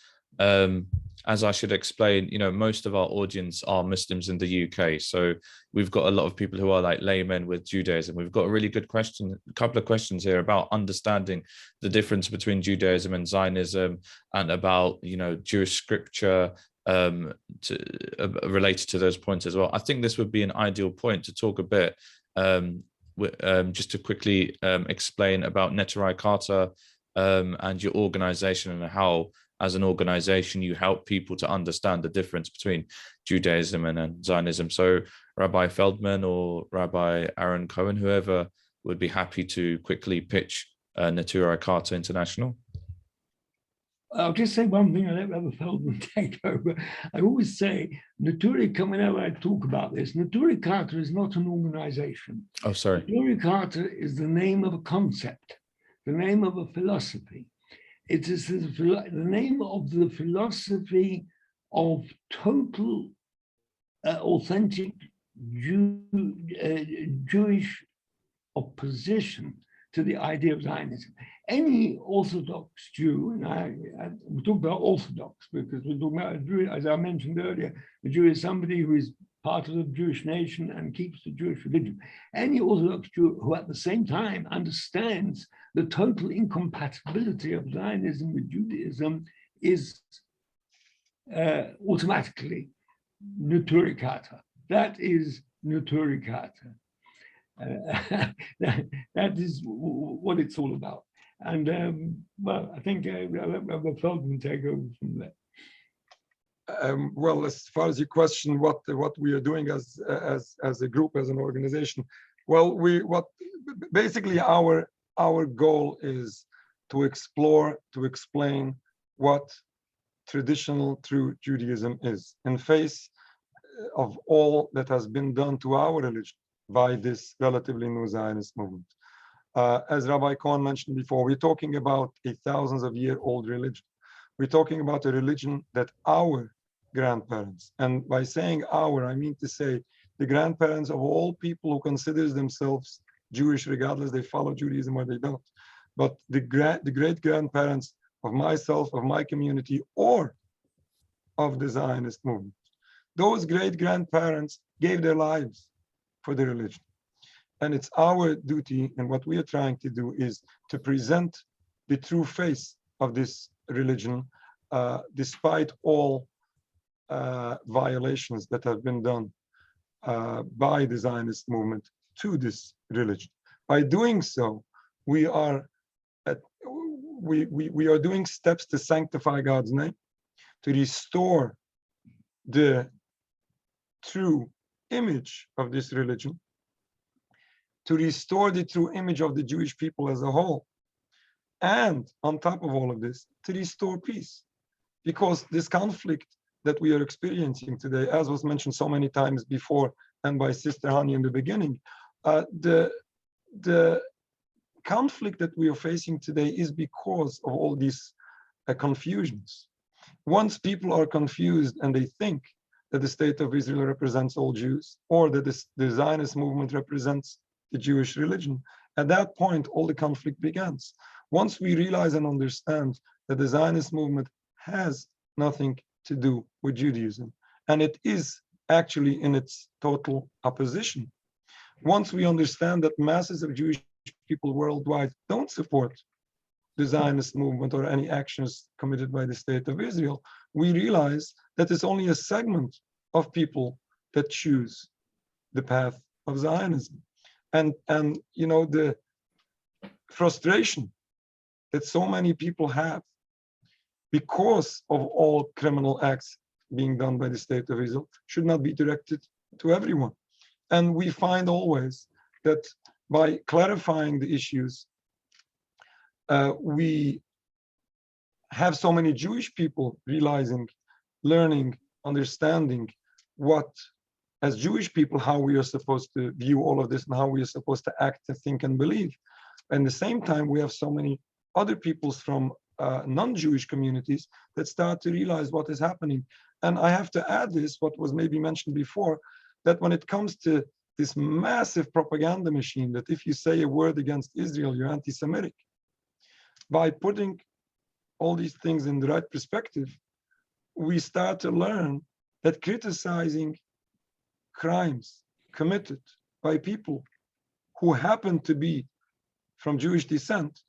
As I should explain, most of our audience are Muslims in the UK. So we've got a lot of people who are like laymen with Judaism. We've got a really good couple of questions here about understanding the difference between Judaism and Zionism, and about, Jewish scripture related to those points as well. I think this would be an ideal point to talk a bit, just to quickly explain about Neturei Karta and your organization, and how, as an organization, you help people to understand the difference between Judaism and Zionism. So Rabbi Feldman or Rabbi Ahron Cohen, whoever would be happy to quickly pitch Neturei Karta International. I'll just say one thing, I'll let Rabbi Feldman take over. I always say, whenever I talk about this, Neturei Karta is not an organization. Oh, sorry. Neturei Karta is the name of a concept, the name of a philosophy. It is the name of the philosophy of total, authentic Jewish opposition to the idea of Zionism. Any Orthodox Jew, and we talk about Orthodox because we're talking about a Jew, as I mentioned earlier, a Jew is somebody who is part of the Jewish nation and keeps the Jewish religion. Any Orthodox Jew who at the same time understands the total incompatibility of Zionism with Judaism is automatically Neturei Karta. That is Neturei Karta. That is what it's all about. And well, I think I'll let Rabbi Feldman take over from there. Well, as far as your question, what we are doing as a group, as an organization, well, basically our goal is to explore, to explain what traditional true Judaism is in face of all that has been done to our religion by this relatively new Zionist movement. As Rabbi Cohen mentioned before, we're talking about a thousands of year old religion. We're talking about a religion that our grandparents, and by saying our, I mean to say the grandparents of all people who consider themselves Jewish, regardless they follow Judaism or they don't, but the great grandparents of myself, of my community, or of the Zionist movement. Those great grandparents gave their lives for the religion. And it's our duty, and what we are trying to do is to present the true face of this religion, despite all violations that have been done by the Zionist movement to this religion. By doing so, we are doing steps to sanctify God's name, to restore the true image of this religion, to restore the true image of the Jewish people as a whole, and on top of all of this, to restore peace. Because this conflict that we are experiencing today, as was mentioned so many times before and by Sister Hanya in the beginning, the conflict that we are facing today is because of all these confusions. Once people are confused and they think that the state of Israel represents all Jews, or that the Zionist movement represents the Jewish religion, at that point, all the conflict begins. Once we realize and understand that the Zionist movement has nothing to do with Judaism, and it is actually in its total opposition. Once we understand that masses of Jewish people worldwide don't support the Zionist movement or any actions committed by the state of Israel, we realize that it's only a segment of people that choose the path of Zionism. And you know, the frustration that so many people have because of all criminal acts being done by the state of Israel should not be directed to everyone. And we find always that by clarifying the issues, we have so many Jewish people realizing, learning, understanding what, as Jewish people, how we are supposed to view all of this and how we are supposed to act and think and believe. And at the same time, we have so many other peoples from non-Jewish communities that start to realize what is happening. And I have to add this, what was maybe mentioned before, that when it comes to this massive propaganda machine, that if you say a word against Israel, you're anti-Semitic, by putting all these things in the right perspective, we start to learn that criticizing crimes committed by people who happen to be from Jewish descent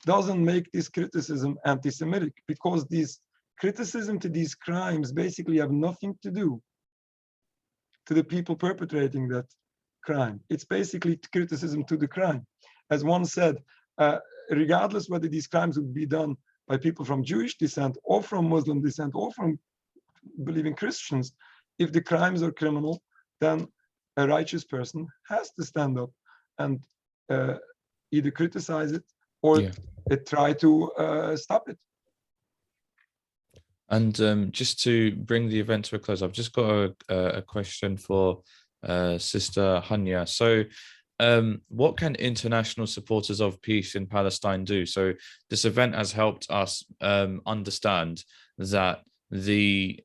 doesn't make this criticism anti-Semitic, because these criticism to these crimes basically have nothing to do to the people perpetrating that crime. It's basically criticism to the crime. As one said, regardless whether these crimes would be done by people from Jewish descent or from Muslim descent or from believing Christians, if the crimes are criminal, then a righteous person has to stand up and either criticize it or try to stop it. And just to bring the event to a close, I've just got a question for Sister Hanya. So what can international supporters of peace in Palestine do? So this event has helped us understand that the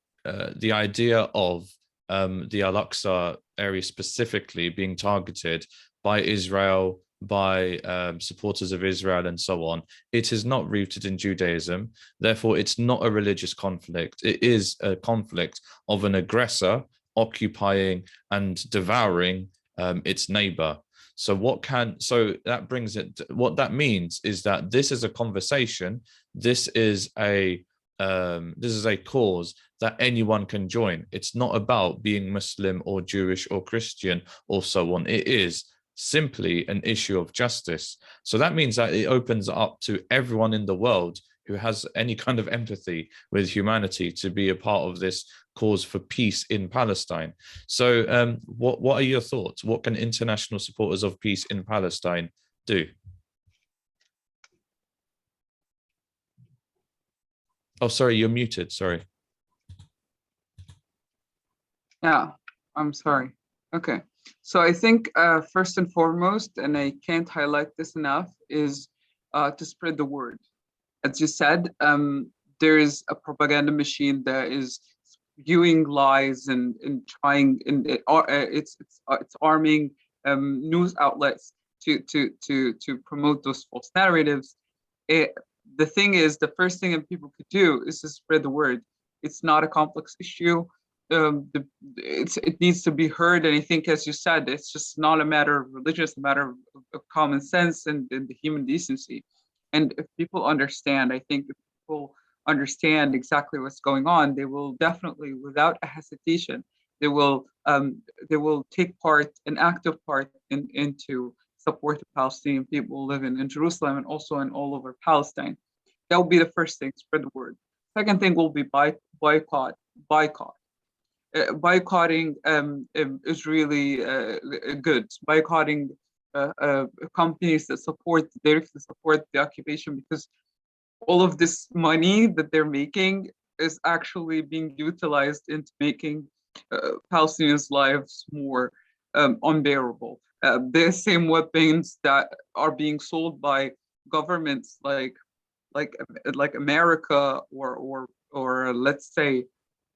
idea of the Al-Aqsa area specifically being targeted by Israel, by supporters of Israel and so on, it is not rooted in Judaism. Therefore, it's not a religious conflict. It is a conflict of an aggressor occupying and devouring its neighbor. So that brings it, what that means is that this is a conversation, this is a cause that anyone can join. It's not about being Muslim or Jewish or Christian or so on. It is simply an issue of justice. So that means that it opens up to everyone in the world who has any kind of empathy with humanity to be a part of this cause for peace in Palestine. So what are your thoughts? What can international supporters of peace in Palestine do? Oh, sorry, you're muted. Sorry. Yeah, I'm sorry. Okay. So I think first and foremost, and I can't highlight this enough, is to spread the word. As you said, there is a propaganda machine that is spewing lies and trying, and it's arming news outlets to promote those false narratives. The thing is, the first thing that people could do is to spread the word. It's not a complex issue. it needs to be heard. And I think, as you said, it's just not a matter of religion, it's a matter of common sense and the human decency. And if people understand, I think if people understand exactly what's going on, they will definitely, without a hesitation, they will take part, an active part into support the Palestinian people living in Jerusalem and also in all over Palestine. That will be the first thing, spread the word. Second thing will be boycotting Israeli goods, boycotting companies that directly support the occupation, because all of this money that they're making is actually being utilized into making Palestinians' lives more unbearable. The same weapons that are being sold by governments like America or let's say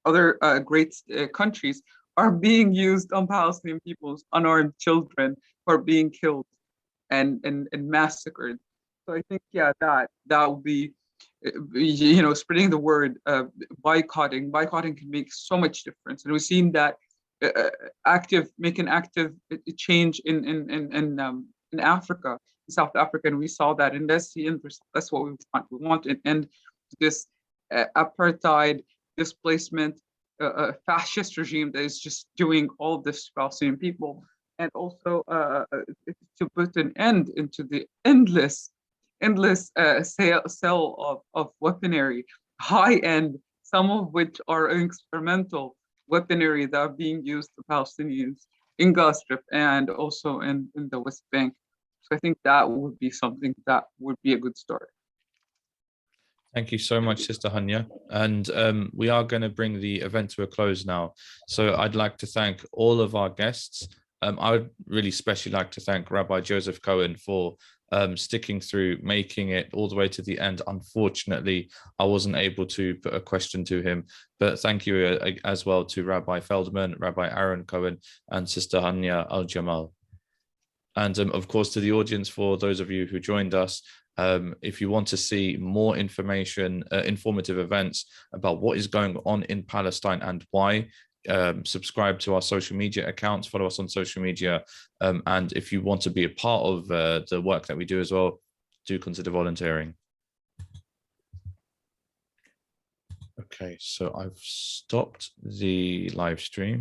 other great countries are being used on Palestinian people's unarmed children who are being killed and massacred. So I think, yeah, that will be, spreading the word, boycotting can make so much difference. And we've seen that making active change in Africa, in South Africa, and we saw that. And that's what we want. We want to end this apartheid, displacement, fascist regime that is just doing all of this to Palestinian people, and also to put an end into the endless sale of weaponry, high-end, some of which are experimental weaponry that are being used to Palestinians in Gaza Strip and also in the West Bank. So I think that would be something that would be a good start. Thank you so much, Sister Hanya. And we are going to bring the event to a close now. So I'd like to thank all of our guests. I would really especially like to thank Rabbi Joseph Cohen for sticking through, making it all the way to the end. Unfortunately, I wasn't able to put a question to him, but thank you as well to Rabbi Feldman, Rabbi Ahron Cohen, and Sister Hanya Aljamal. And of course, to the audience, for those of you who joined us, if you want to see more information, informative events about what is going on in Palestine and why, subscribe to our social media accounts, follow us on social media, and if you want to be a part of the work that we do as well, do consider volunteering. Okay, so I've stopped the live stream.